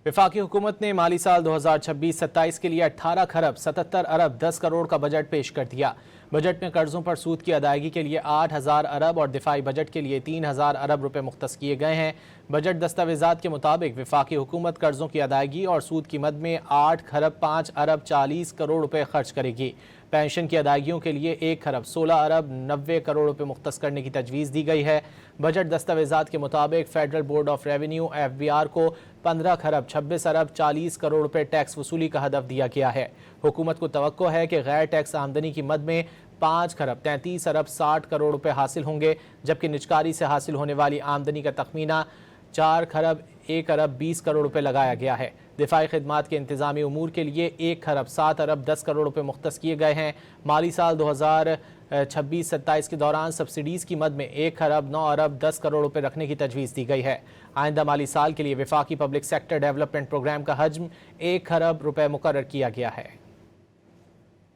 वफाकी हुकूमत ने माली साल 2026-27 के लिए 18 खरब 77 अरब 10 करोड़ का बजट पेश कर दिया। बजट में कर्जों पर सूद की अदायगी के लिए 8,000 अरब और दिफाई बजट के लिए 3,000 अरब रुपए मुख्तस किए गए हैं। बजट दस्तावेजात के मुताबिक वफाकी हुकूमत कर्जों की अदायगी और सूद की मद में 8 खरब 5 अरब 40 करोड़ रुपए खर्च करेगी। पेंशन की अदायगियों के लिए 1 खरब 16 अरब 90 करोड़ रुपए मुख्तस करने की तजवीज़ दी गई है। बजट दस्तावेजात के मुताबिक federal board of revenue FBR को 15 खरब 26 अरब 40 करोड़ रुपए टैक्स वसूली का हदफ दिया गया है। हुकूमत को तवक्को है कि गैर टैक्स आमदनी की मद में 5 खरब 33 अरब 60 करोड़ रुपए हासिल होंगे, जबकि निजकारी से हासिल होने वाली आमदनी का तखमीना 4 खरब 1 अरब 20 करोड़ रुपए लगाया गया है। दिफाई खिदमात के इंतजामी उमूर के लिए 1 खरब 7 अरब 10 करोड़ रुपए मुख्तस किए गए हैं। माली साल 2026-27 के दौरान सब्सिडीज़ की मद में 1 खरब 9 अरब 10 करोड़ रुपए रखने की तजवीज़ दी गई है। आइंदा माली साल के लिए वफाकी पब्लिक सेक्टर डेवलपमेंट प्रोग्राम का हजम 1 खरब रुपए मुकर्रर किया गया है।